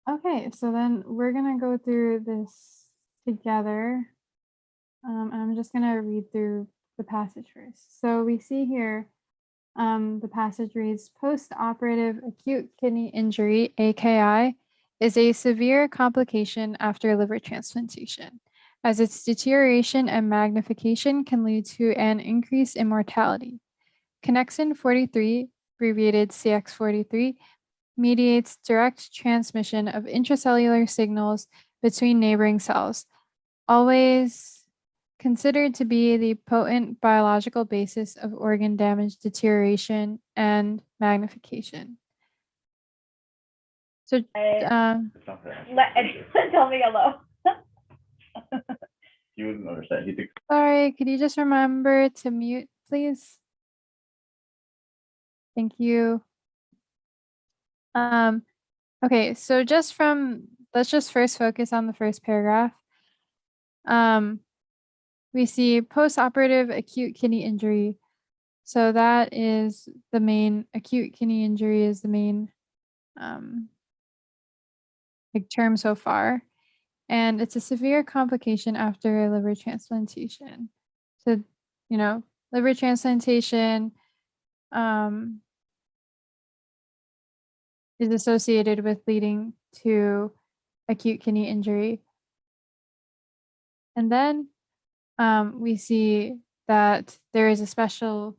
Okay, so then we're gonna go through this together. And I'm just gonna read through the passage first. So we see here, the passage reads, post-operative acute kidney injury, AKI, is a severe complication after liver transplantation, as its deterioration and magnification can lead to an increase in mortality. Connexin 43, abbreviated CX43, mediates direct transmission of intracellular signals between neighboring cells, always considered to be the potent biological basis of organ damage, deterioration, and magnification. So, tell me hello. He wouldn't understand. Sorry, could you just remember to mute, please? Thank you. Okay, so let's just first focus on the first paragraph. We see post-operative acute kidney injury. So that is the main, acute kidney injury is the main term so far. And it's a severe complication after liver transplantation. So, liver transplantation is associated with leading to acute kidney injury. And then we see that there is a special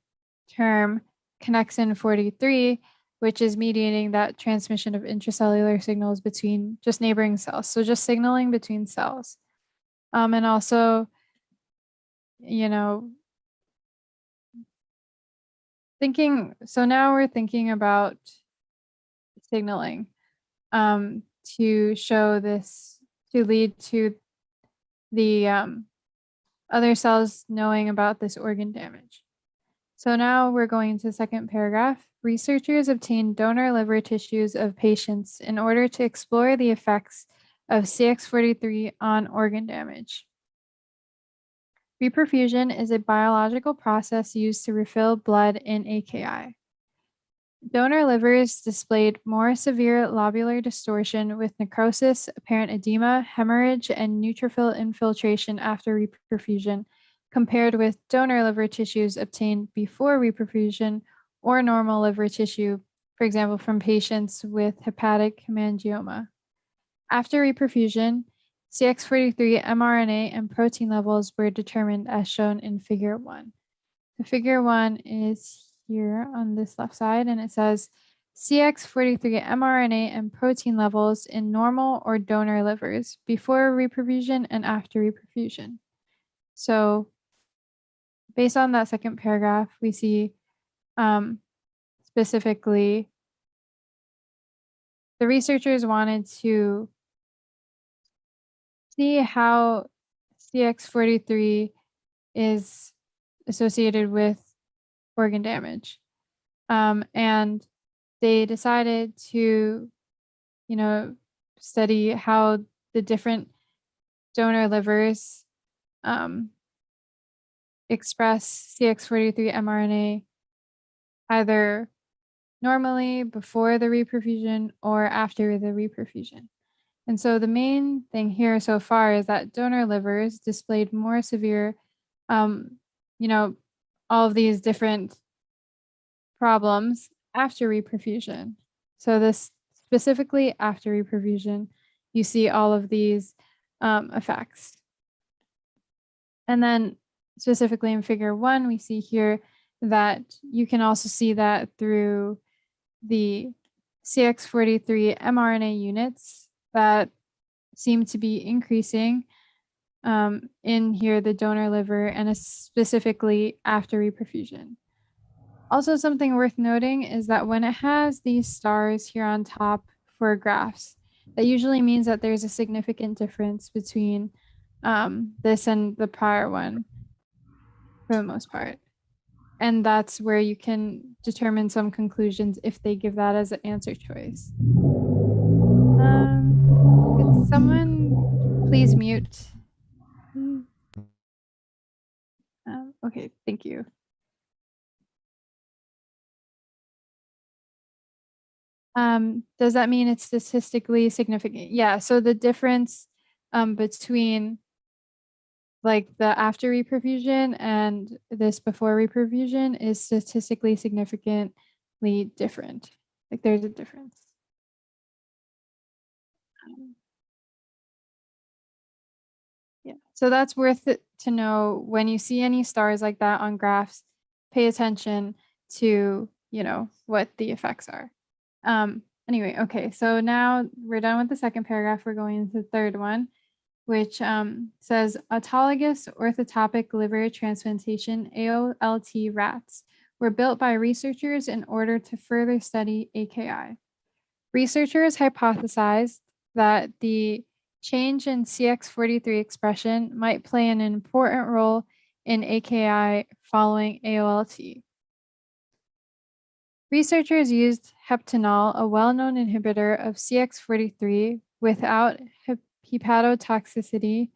term, connexin 43, which is mediating that transmission of intracellular signals between just neighboring cells. So just signaling between cells. And also, so now we're thinking about signaling to show this, to lead to the other cells knowing about this organ damage. So now we're going to the second paragraph. Researchers obtained donor liver tissues of patients in order to explore the effects of CX43 on organ damage. Reperfusion is a biological process used to refill blood in AKI. Donor livers displayed more severe lobular distortion with necrosis, apparent edema, hemorrhage, and neutrophil infiltration after reperfusion, compared with donor liver tissues obtained before reperfusion or normal liver tissue, for example, from patients with hepatic hemangioma. After reperfusion, CX43 mRNA and protein levels were determined as shown in Figure 1. The Figure 1 is here on this left side, and it says CX43 mRNA and protein levels in normal or donor livers before reperfusion and after reperfusion. So based on that second paragraph, we see specifically the researchers wanted to see how CX43 is associated with organ damage. And they decided to, study how the different donor livers express CX43 mRNA either normally before the reperfusion or after the reperfusion. And so the main thing here so far is that donor livers displayed more severe, all of these different problems after reperfusion. So this specifically after reperfusion, you see all of these effects. And then specifically in Figure 1, we see here that you can also see that through the CX43 mRNA units that seem to be increasing in here, the donor liver, and specifically after reperfusion. Also, something worth noting is that when it has these stars here on top for graphs, that usually means that there's a significant difference between this and the prior one for the most part. And that's where you can determine some conclusions if they give that as an answer choice. Could someone please mute? Okay, thank you. Does that mean it's statistically significant? Yeah, so the difference between like the after reperfusion and this before reperfusion is statistically significantly different. Like there's a difference. Yeah, so that's worth it to know when you see any stars like that on graphs, pay attention to, you know, what the effects are. Anyway, okay, so now we're done with the second paragraph. We're going into the third one, which says autologous orthotopic liver transplantation AOLT rats were built by researchers in order to further study AKI. Researchers hypothesized that the change in CX43 expression might play an important role in AKI following AOLT. Researchers used heptanol, a well-known inhibitor of CX43 without hepatotoxicity,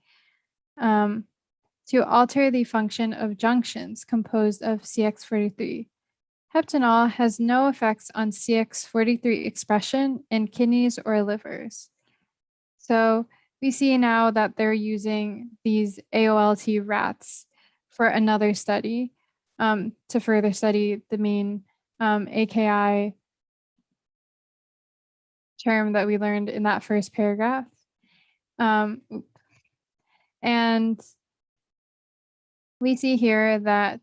to alter the function of junctions composed of CX43. Heptanol has no effects on CX43 expression in kidneys or livers. So we see now that they're using these AOLT rats for another study to further study the main AKI term that we learned in that first paragraph. And we see here that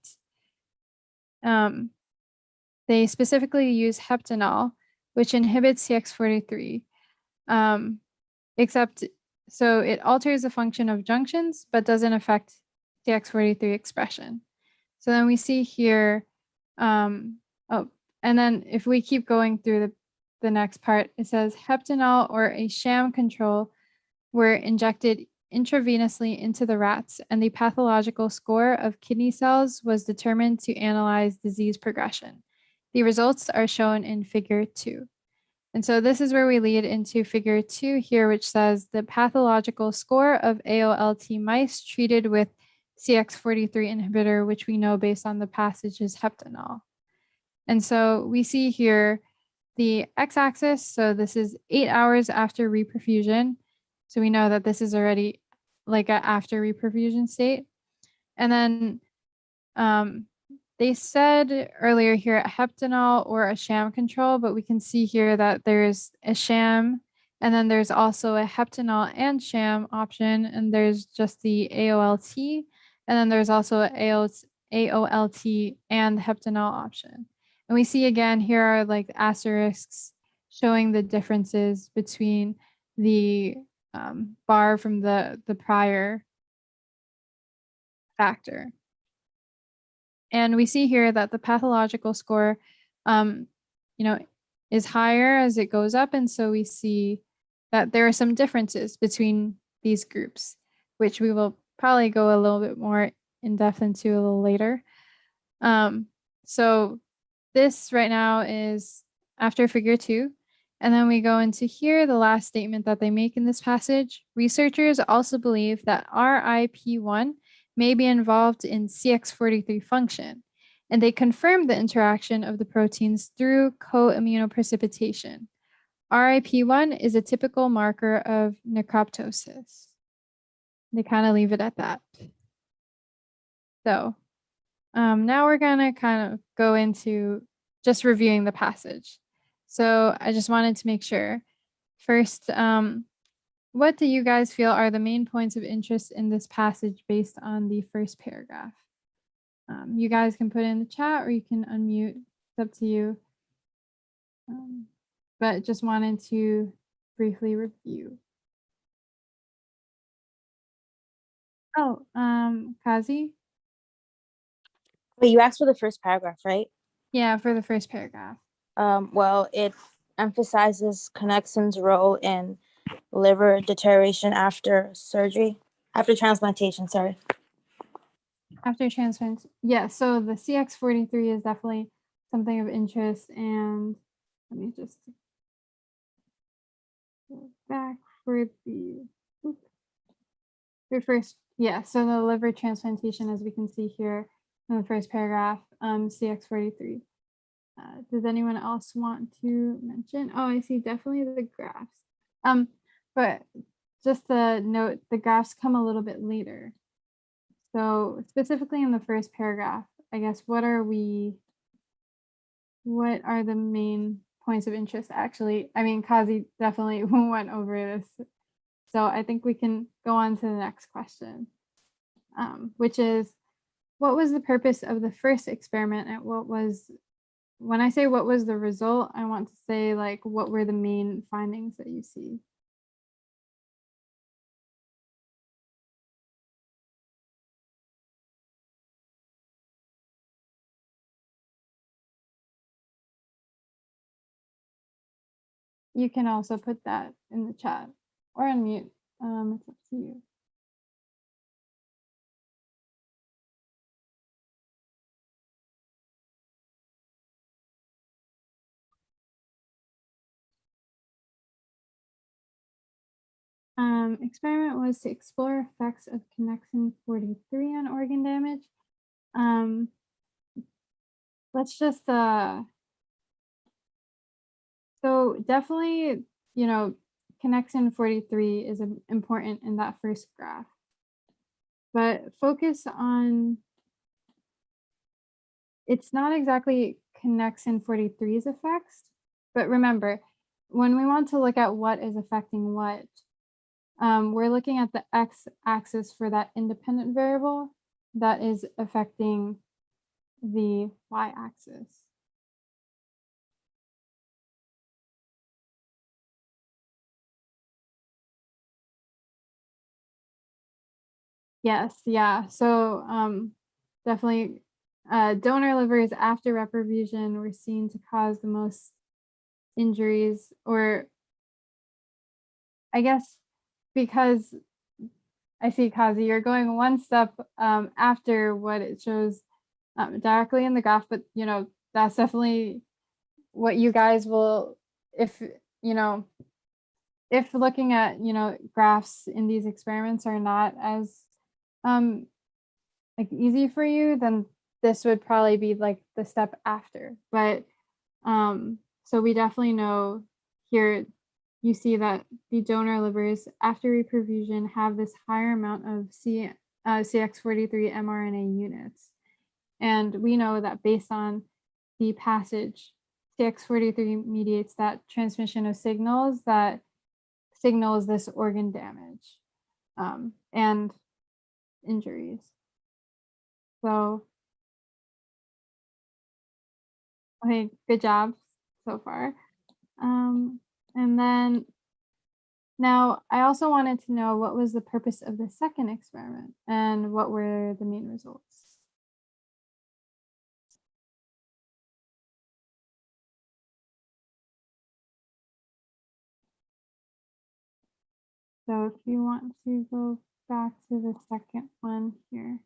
they specifically use heptanol, which inhibits CX43, except so it alters the function of junctions, but doesn't affect CX43 expression. So then we see here, and then if we keep going through the next part, it says heptanol or a sham control were injected intravenously into the rats, and the pathological score of kidney cells was determined to analyze disease progression. The results are shown in figure 2. And so this is where we lead into figure 2 here, which says the pathological score of AOLT mice treated with CX43 inhibitor, which we know based on the passage is heptanol. And so we see here the x-axis. So this is 8 hours after reperfusion. So we know that this is already like an after reperfusion state. And then they said earlier here heptanol or a sham control, but we can see here that there's a sham, and then there's also a heptanol and sham option, and there's just the AOLT, and then there's also a AOLT and heptanol option. And we see again here are like asterisks showing the differences between the bar from the prior factor. And we see here that the pathological score, is higher as it goes up. And so we see that there are some differences between these groups, which we will probably go a little bit more in depth into a little later. So this right now is after figure 2. And then we go into here, the last statement that they make in this passage. Researchers also believe that RIP1 may be involved in CX43 function, and they confirm the interaction of the proteins through co-immunoprecipitation. RIP1 is a typical marker of necroptosis. They kind of leave it at that. So now we're gonna kind of go into just reviewing the passage. So I just wanted to make sure. First, what do you guys feel are the main points of interest in this passage based on the first paragraph? You guys can put it in the chat or you can unmute. It's up to you. But just wanted to briefly review. Oh, Kazi? Wait, you asked for the first paragraph, right? Yeah, for the first paragraph. Well, it emphasizes connexin's role in liver deterioration after transplantation, sorry. After transplant, yeah, so the CX43 is definitely something of interest, and let me just go back for the first, yeah, so the liver transplantation, as we can see here in the first paragraph, CX43. Does anyone else want to mention? Oh, I see, definitely the graphs. But just a note, the graphs come a little bit later. So specifically in the first paragraph, I guess, what are the main points of interest? Actually, I mean, Kazi definitely went over this. So I think we can go on to the next question, which is, what was the purpose of the first experiment and when I say what was the result, I want to say like, what were the main findings that you see? You can also put that in the chat or unmute. It's up to you. Experiment was to explore effects of connexin 43 on organ damage. Let's just so definitely, connexin 43 is important in that first graph, but focus on, it's not exactly connexin 43's effects, but remember, when we want to look at what is affecting what, we're looking at the x-axis for that independent variable that is affecting the y-axis. Yes, yeah. So definitely donor livers after reperfusion were seen to cause the most injuries, or I guess because I see, Kazi, you're going one step after what it shows directly in the graph, but that's definitely what you guys will, if if looking at graphs in these experiments are not as like easy for you, then this would probably be like the step after. But so we definitely know here, you see that the donor livers after reperfusion have this higher amount of CX43 mRNA units. And we know that based on the passage, CX43 mediates that transmission of signals that signals this organ damage and injuries. So, okay, good job so far. And then now I also wanted to know what was the purpose of the second experiment and what were the main results. So if you want to go back to the second one here.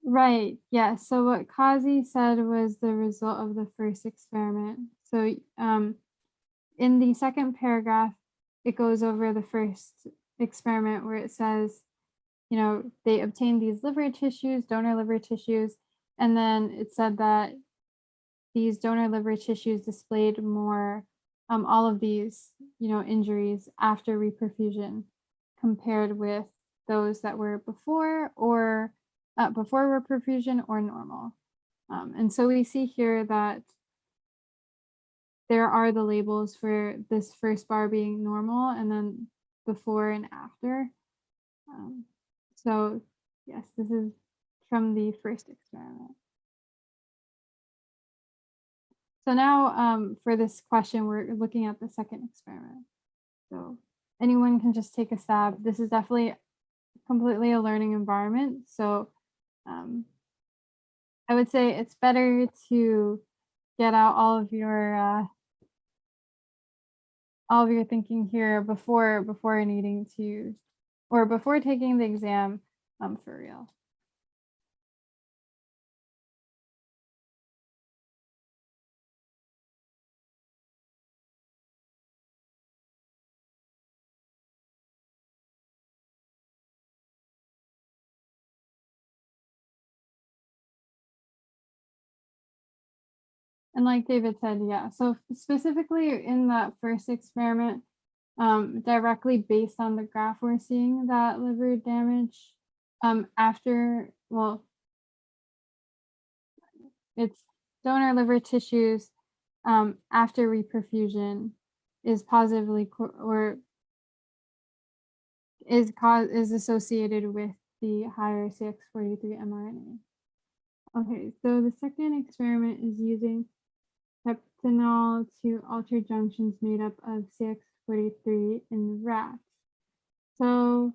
Right, yeah, so what Kazi said was the result of the first experiment. So in the second paragraph, it goes over the first experiment where it says, they obtained these liver tissues, donor liver tissues, and then it said that these donor liver tissues displayed more, all of these, injuries after reperfusion compared with those that were before or before reperfusion or normal. And so we see here that there are the labels for this first bar being normal and then before and after. So yes, this is from the first experiment. So now for this question, we're looking at the second experiment. So anyone can just take a stab. This is definitely completely a learning environment. So I would say it's better to get out all of your thinking here before needing to, or before taking the exam for real. And like David said, yeah. So specifically in that first experiment, directly based on the graph, we're seeing that liver damage after, well, it's donor liver tissues after reperfusion is positively or is associated with the higher CX43 mRNA. Okay, so the second experiment is using peptinol to alter junctions made up of CX43 in rats. So,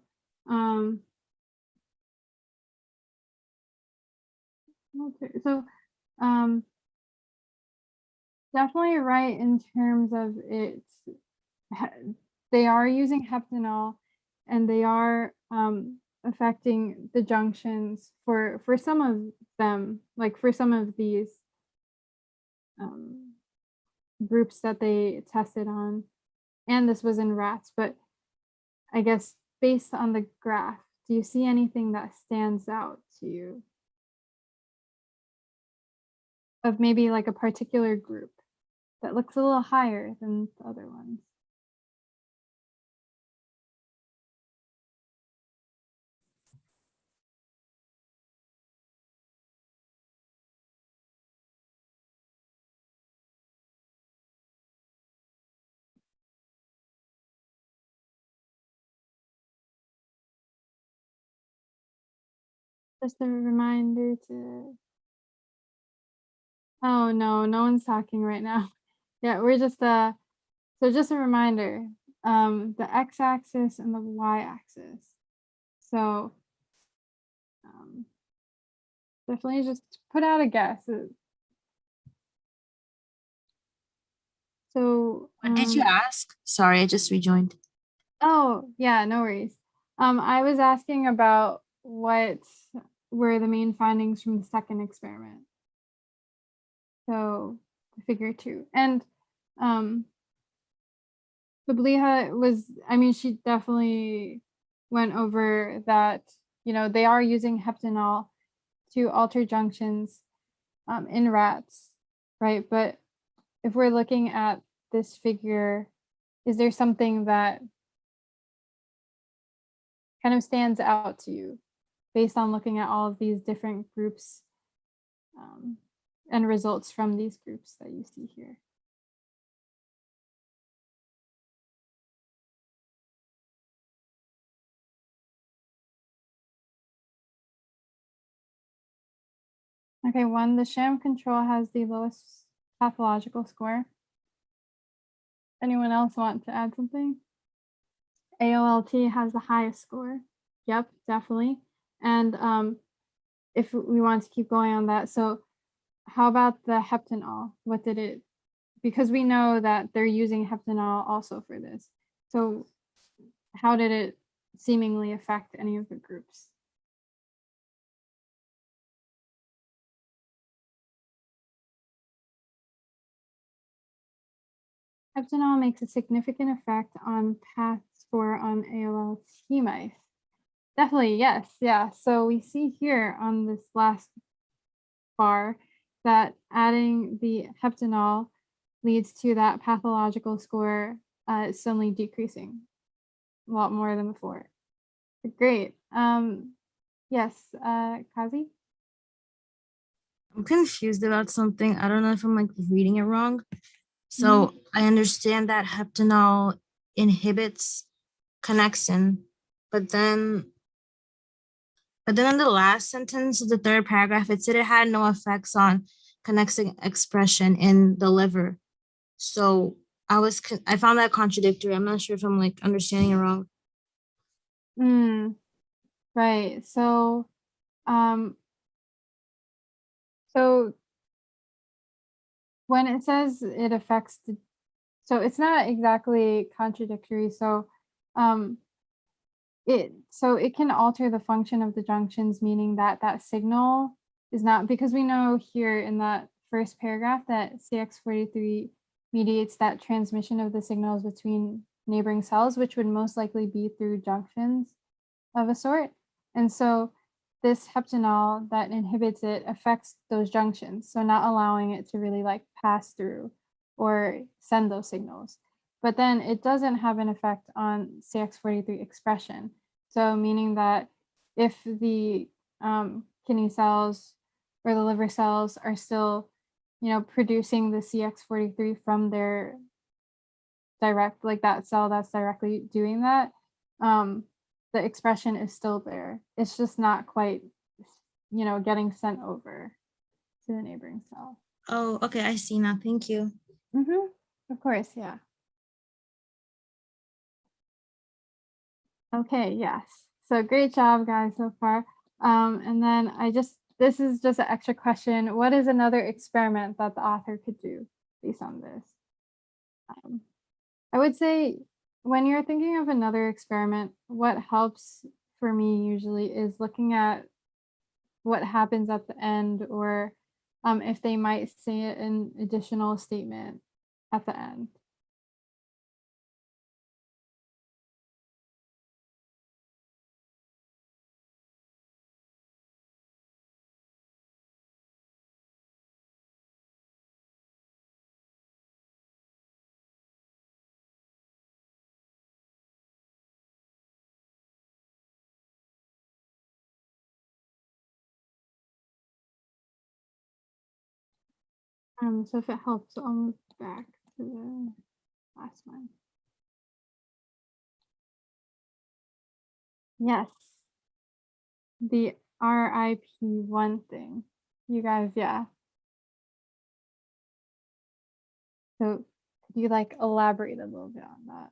okay, so definitely right in terms of they are using heptanol and they are affecting the junctions for some of them, like for some of these groups that they tested on, and this was in rats. But I guess based on the graph, do you see anything that stands out to you of maybe like a particular group that looks a little higher than the other ones? Just a reminder to, oh no, no one's talking right now. Yeah, we're just so just a reminder, the x-axis and the y-axis. So definitely just put out a guess. So What did you ask? Sorry, I just rejoined. oh yeah, no worries. I was asking about what were the main findings from the second experiment. So figure 2. And Babliha was, I mean, she definitely went over that, you know, they are using heptanol to alter junctions in rats, right? But if we're looking at this figure, is there something that kind of stands out to you based on looking at all of these different groups and results from these groups that you see here? Okay, 1, the sham control has the lowest pathological score. Anyone else want to add something? AOLT has the highest score. Yep, definitely. And if we want to keep going on that, so how about the heptanol? What did it, because we know that they're using heptanol also for this. So how did it seemingly affect any of the groups? Heptanol makes a significant effect on PATH score on ALT mice. Definitely, yes, yeah. So we see here on this last bar that adding the heptanol leads to that pathological score suddenly decreasing a lot more than before. Great. Yes, Kazi? I'm confused about something. I don't know if I'm like reading it wrong. So I understand that heptanol inhibits connexin, but then in the last sentence of the third paragraph, it said it had no effects on connexin expression in the liver. So I found that contradictory. I'm not sure if I'm like understanding it wrong. Right. So so when it says it affects so it's not exactly contradictory. So it can alter the function of the junctions, meaning that that signal is not, because we know here in that first paragraph that CX43 mediates that transmission of the signals between neighboring cells, which would most likely be through junctions of a sort. And so this heptanol that inhibits it affects those junctions, so not allowing it to really like pass through or send those signals. But then it doesn't have an effect on CX43 expression. So meaning that if the kidney cells or the liver cells are still, producing the CX43 from their direct, like that cell that's directly doing that, the expression is still there. It's just not quite, getting sent over to the neighboring cell. Oh, okay, I see now. Thank you. Of course, yeah. Okay, yes. So great job, guys, so far. And then this is just an extra question. What is another experiment that the author could do based on this? I would say when you're thinking of another experiment, what helps for me usually is looking at what happens at the end, or if they might say an additional statement at the end. So if it helps, I'll move back to the last one. Yes. The RIP1 thing. You guys, yeah. So could you like elaborate a little bit on that?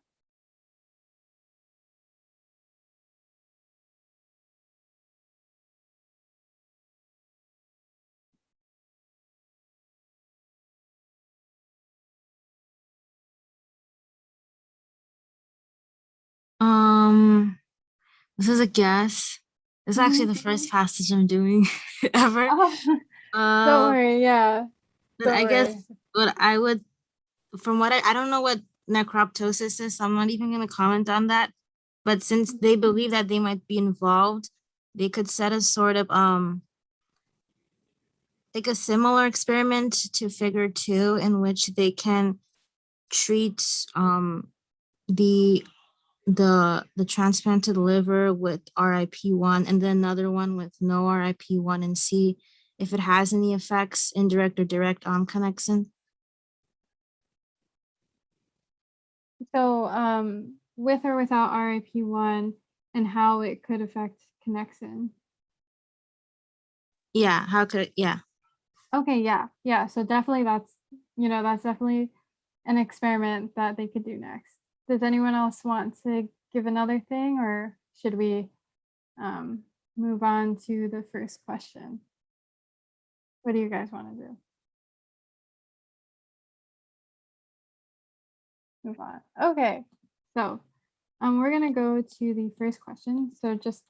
This is a guess. It's actually the first passage I'm doing ever. Oh, don't worry, yeah. But I guess what I would, from what I don't know what necroptosis is, so I'm not even going to comment on that. But since they believe that they might be involved, they could set a sort of like a similar experiment to figure 2 in which they can treat the transplanted liver with RIP1 and then another one with no RIP1 and see if it has any effects, indirect or direct, on connexin. So with or without RIP1 and how it could affect connexin. Yeah, how could it, yeah. Okay, yeah. So definitely that's definitely an experiment that they could do next. Does anyone else want to give another thing, or should we move on to the first question? What do you guys want to do? Move on. Okay, so we're gonna go to the first question. So just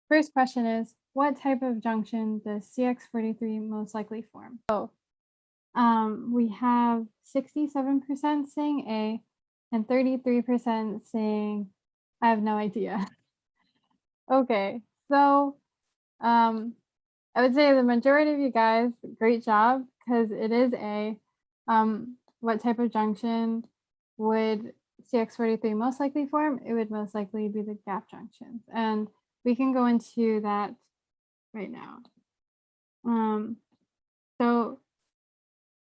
first question is, what type of junction does CX43 most likely form? So we have 67% saying A and 33% saying I have no idea. Okay, so I would say the majority of you guys, great job, because it is A. What type of junction would CX43 most likely form? It would most likely be the gap junctions. And we can go into that right now. So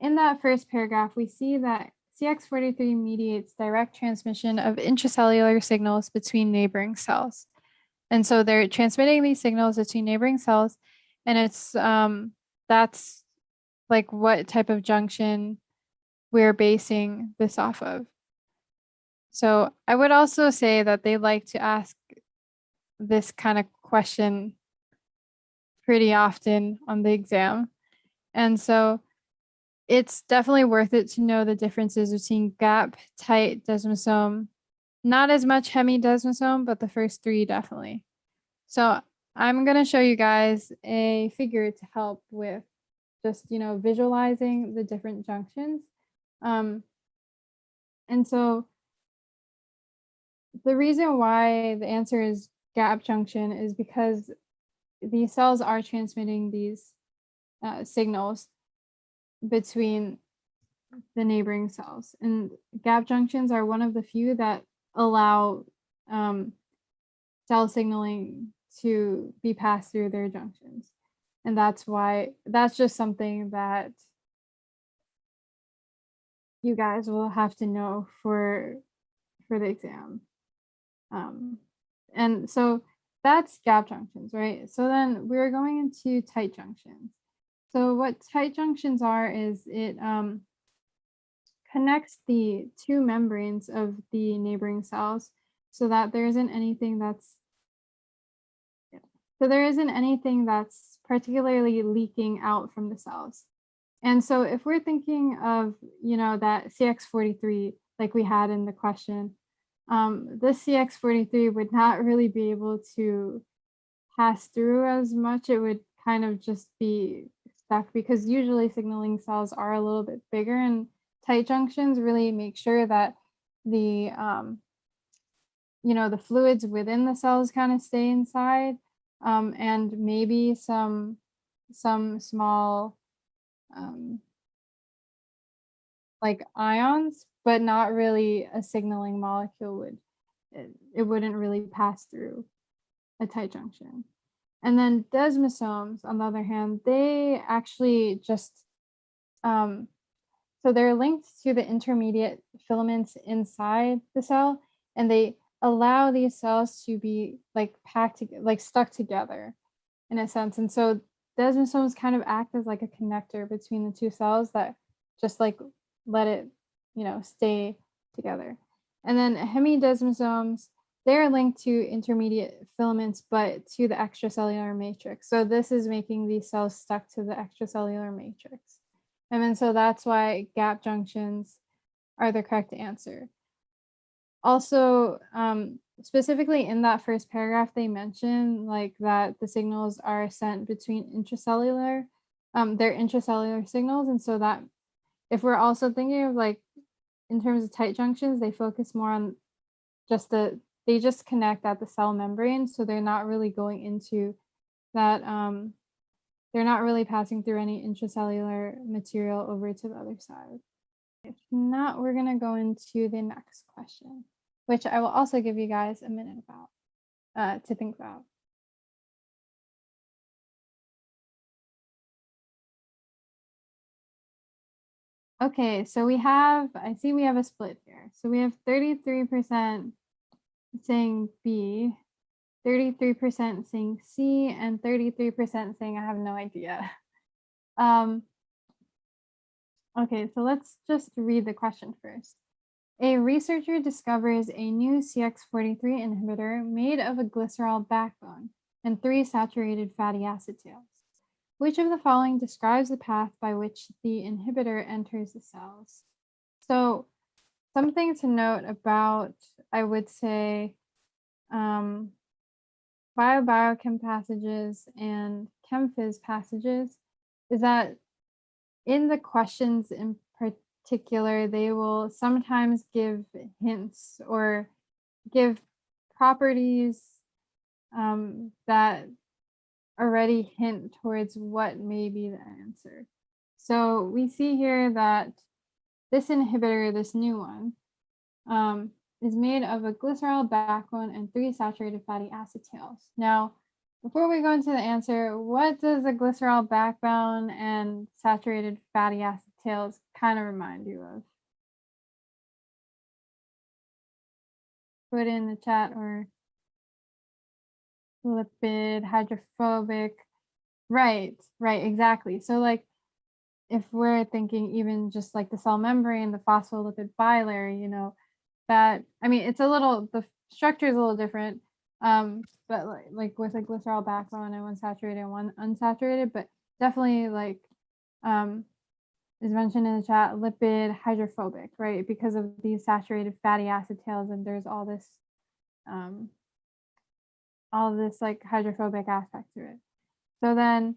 in that first paragraph, we see that CX43 mediates direct transmission of intracellular signals between neighboring cells. And so they're transmitting these signals between neighboring cells, and it's that's like what type of junction we're basing this off of. So I would also say that they like to ask this kind of question pretty often on the exam. And so it's definitely worth it to know the differences between gap, tight, desmosome. Not as much hemidesmosome, but the first 3 definitely. So I'm going to show you guys a figure to help with just, visualizing the different junctions. And so the reason why the answer is gap junction is because these cells are transmitting these signals between the neighboring cells. And gap junctions are one of the few that allow cell signaling to be passed through their junctions. And that's why, that's just something that you guys will have to know for the exam. And so that's gap junctions, right? So then we're going into tight junctions. So what tight junctions are is it connects the two membranes of the neighboring cells so that there isn't anything that's particularly leaking out from the cells. And so if we're thinking of, that CX43 like we had in the question, this CX43 would not really be able to pass through as much. It would kind of just be stuck because usually signaling cells are a little bit bigger, and tight junctions really make sure that the the fluids within the cells kind of stay inside, and maybe some small like ions, but not really a signaling molecule it wouldn't really pass through a tight junction. And then desmosomes, on the other hand, they actually just so they're linked to the intermediate filaments inside the cell, and they allow these cells to be like stuck together in a sense. And so desmosomes kind of act as like a connector between the two cells that just like let it, stay together. And then hemidesmosomes, they're linked to intermediate filaments, but to the extracellular matrix. So this is making these cells stuck to the extracellular matrix. And then so that's why gap junctions are the correct answer. Also, specifically in that first paragraph, they mention like that the signals are sent between intracellular, they're intracellular signals. And so that if we're also thinking of like in terms of tight junctions, they focus more on just they just connect at the cell membrane. So they're not really going into that, they're not really passing through any intracellular material over to the other side. If not, we're gonna go into the next question, which I will also give you guys a minute about to think about. Okay, so I see we have a split here. So we have 33% saying B, 33% saying C, and 33% saying I have no idea. Okay, so let's just read the question first. A researcher discovers a new CX43 inhibitor made of a glycerol backbone and 3 saturated fatty acetyls. Which of the following describes the path by which the inhibitor enters the cells? So something to note about, I would say, biochem passages and chem-phys passages is that in the questions in particular, they will sometimes give hints or give properties that already hint towards what may be the answer. So we see here that this inhibitor, this new one, is made of a glycerol backbone and 3 saturated fatty acetyls. Now, before we go into the answer, what does a glycerol backbone and saturated fatty acetyls kind of remind you of? Put in the chat, or lipid, hydrophobic. Right, exactly. So like if we're thinking even just like the cell membrane, the phospholipid bilayer, that, I mean, it's the structure is a little different, but like with a glycerol backbone and one saturated and one unsaturated, but definitely like is mentioned in the chat, lipid hydrophobic, right? Because of these saturated fatty acetyls, and there's all this like hydrophobic aspect to it. So then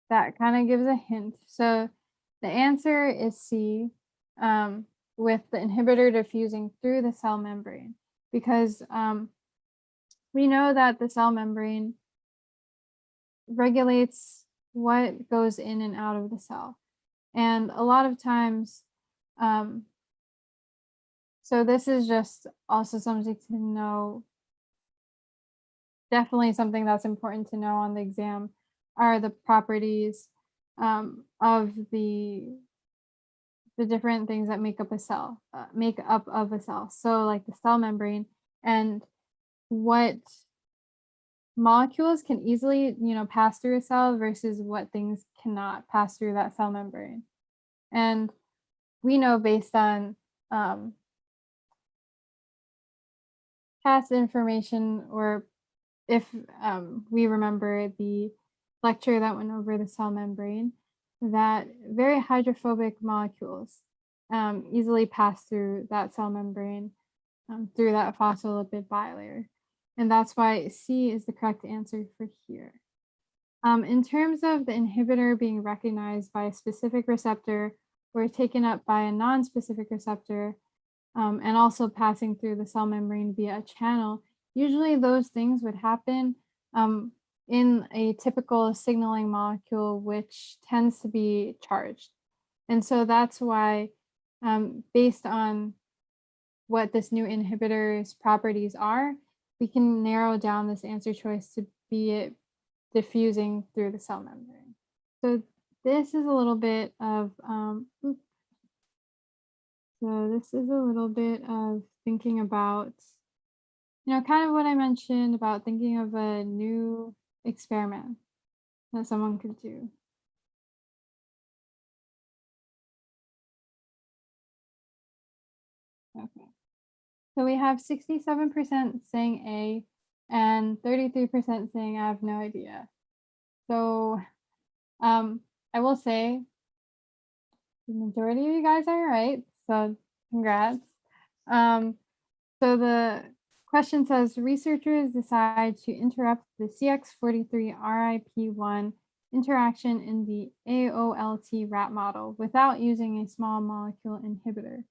that kind of gives a hint. So the answer is C, with the inhibitor diffusing through the cell membrane, because we know that the cell membrane regulates what goes in and out of the cell. And a lot of times, so this is just also something to know, definitely something that's important to know on the exam, are the properties of the different things that make up a cell, make up of a cell. So like the cell membrane and what molecules can easily, pass through a cell versus what things cannot pass through that cell membrane. And we know based on past information, or if we remember the lecture that went over the cell membrane, that very hydrophobic molecules easily pass through that cell membrane through that phospholipid bilayer. And that's why C is the correct answer for here. In terms of the inhibitor being recognized by a specific receptor or taken up by a non-specific receptor, and also passing through the cell membrane via a channel, usually those things would happen in a typical signaling molecule, which tends to be charged. And so that's why, based on what this new inhibitor's properties are, we can narrow down this answer choice to be it diffusing through the cell membrane. So this is a little bit of, thinking about, kind of what I mentioned about thinking of a new experiment that someone could do. Okay. So we have 67% saying A and 33% saying I have no idea. So I will say the majority of you guys are right. So congrats. So the question says, researchers decide to interrupt the CX43-RIP1 interaction in the AOLT rat model without using a small molecule inhibitor.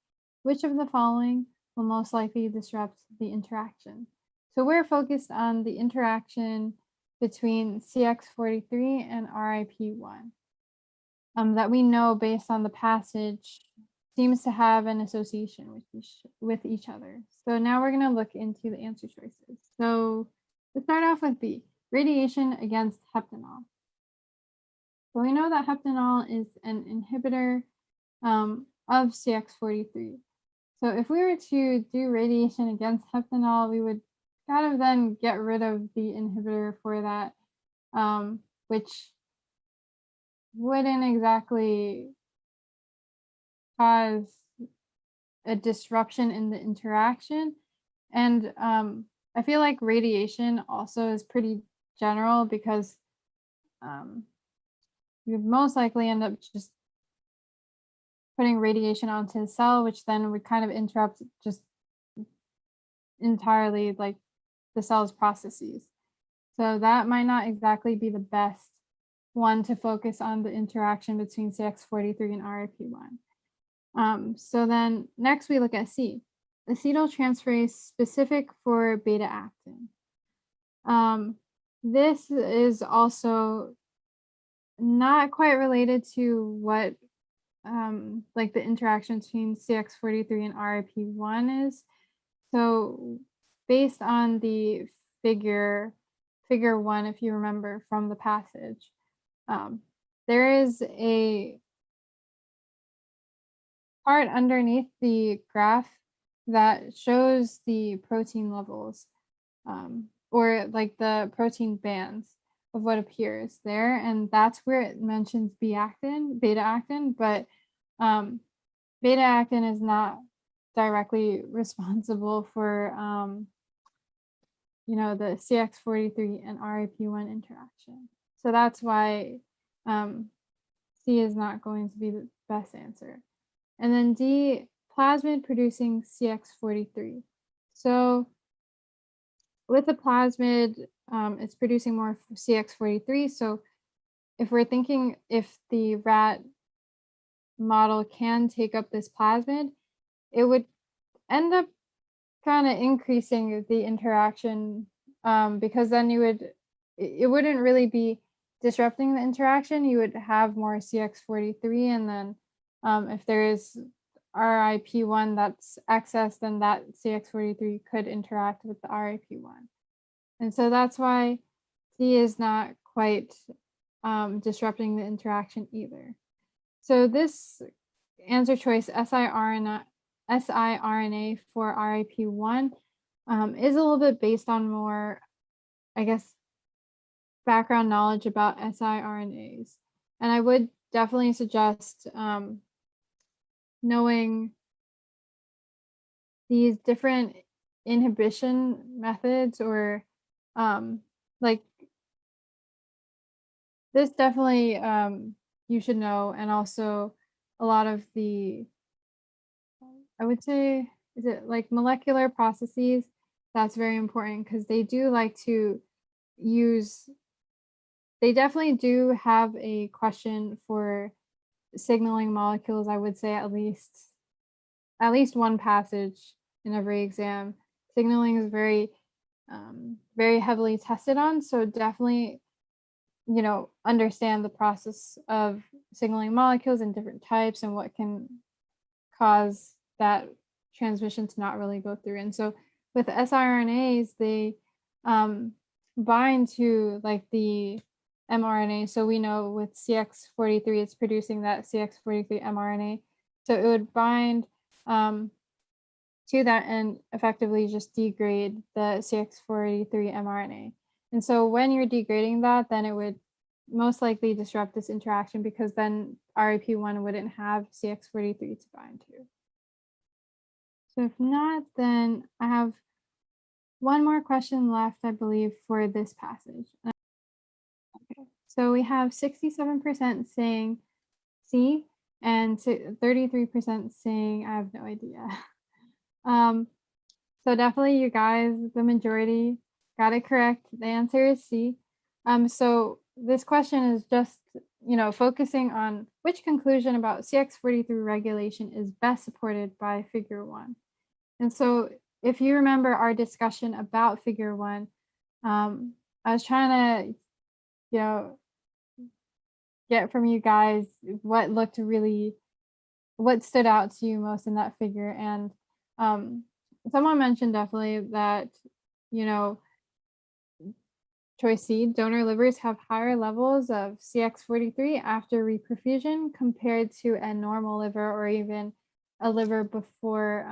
Which of the following will most likely disrupt the interaction? So we're focused on the interaction between CX43 and RIP1 that we know based on the passage seems to have an association with each other. So now we're going to look into the answer choices. So let's start off with B, radiation against heptanol. So we know that heptanol is an inhibitor of CX43. So if we were to do radiation against heptanol, we would kind of then get rid of the inhibitor for that, which wouldn't exactly cause a disruption in the interaction. And I feel like radiation also is pretty general because you would most likely end up just putting radiation onto the cell, which then would kind of interrupt just entirely like the cell's processes. So that might not exactly be the best one to focus on the interaction between CX43 and RIP1. So then next we look at C, acetyl transferase specific for beta-actin. This is also not quite related to what like the interaction between CX43 and RIP1 is. So based on the figure 1, if you remember from the passage, there is a part underneath the graph that shows the protein levels, or like the protein bands of what appears there, and that's where it mentions beta-actin, but beta-actin is not directly responsible for the CX43 and RIP1 interaction. So that's why C is not going to be the best answer. And then D, plasmid producing CX43. So with a plasmid, it's producing more CX43. So if we're thinking if the rat model can take up this plasmid, it would end up kind of increasing the interaction, because then it wouldn't really be disrupting the interaction. You would have more CX43, and then if there is RIP1 that's excess, then that CX43 could interact with the RIP1. And so that's why C is not quite disrupting the interaction either. So this answer choice, siRNA for RIP1, is a little bit based on more, I guess, background knowledge about siRNAs. And I would definitely suggest knowing these different inhibition methods, or like this definitely you should know. And also a lot of the, I would say, is it like molecular processes? That's very important, because they do like to use, they definitely do have a question for signaling molecules. I would say at least one passage in every exam. Signaling is very heavily tested on, so definitely, understand the process of signaling molecules and different types and what can cause that transmission to not really go through. And so with siRNAs, they bind to like the mRNA. So we know with CX43, it's producing that CX43 mRNA. So it would bind to that and effectively just degrade the CX43 mRNA. And so when you're degrading that, then it would most likely disrupt this interaction, because then RIP1 wouldn't have CX43 to bind to. So if not, then I have one more question left, I believe, for this passage. Okay. So we have 67% saying C and 33% saying I have no idea. So definitely you guys, the majority, got it correct. The answer is C. So this question is just, focusing on which conclusion about CX43 regulation is best supported by figure 1. And so if you remember our discussion about figure 1, I was trying to, get from you guys what stood out to you most in that figure. And someone mentioned definitely that, choice C, donor livers have higher levels of CX43 after reperfusion compared to a normal liver, or even a liver before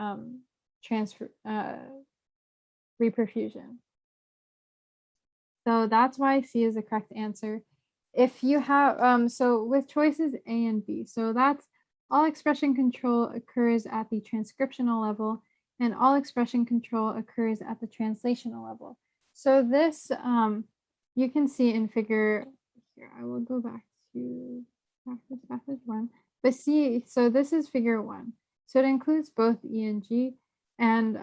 reperfusion. So that's why C is the correct answer. If you have, so with choices A and B, so that's all expression control occurs at the transcriptional level, and all expression control occurs at the translational level. So this, you can see in figure, here, I will go back to passage 1, but see, so this is figure 1. So it includes both E and G, and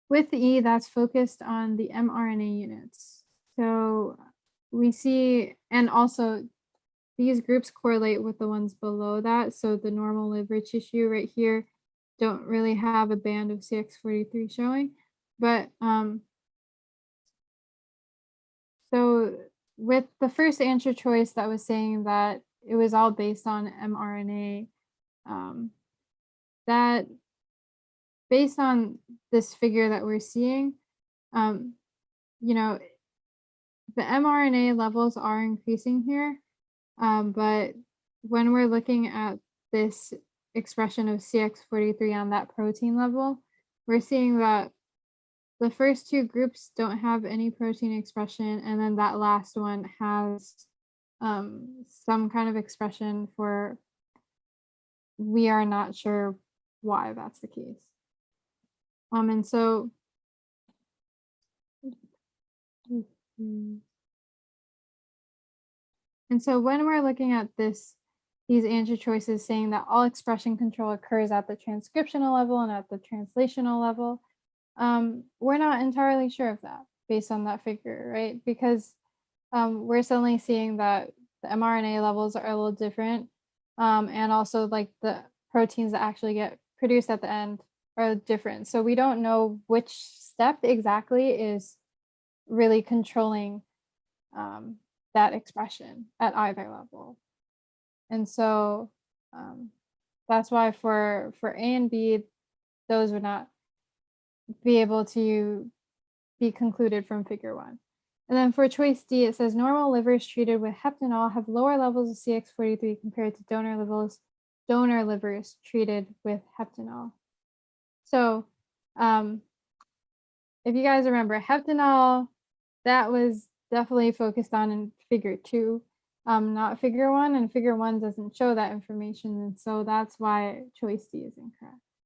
with E, that's focused on the mRNA units. So we see, and also these groups correlate with the ones below that. So the normal liver tissue right here don't really have a band of CX43 showing, but so with the first answer choice that was saying that it was all based on mRNA, that based on this figure that we're seeing, the mRNA levels are increasing here, but when we're looking at this expression of CX43 on that protein level, we're seeing that the first two groups don't have any protein expression, and then that last one has some kind of expression for, we are not sure why that's the case. And so when we're looking at these answer choices saying that all expression control occurs at the transcriptional level and at the translational level, we're not entirely sure of that based on that figure, right? Because we're suddenly seeing that the mRNA levels are a little different, and also like the proteins that actually get produced at the end are different. So we don't know which step exactly is really controlling that expression at either level. And so that's why for A and B, those would not be able to be concluded from figure 1. And then for choice D, it says normal livers treated with heptanol have lower levels of CX43 compared to donor livers treated with heptanol. So if you guys remember, heptanol, that was definitely focused on in figure 2, not figure 1, and figure 1 doesn't show that information, and so that's why choice D is incorrect.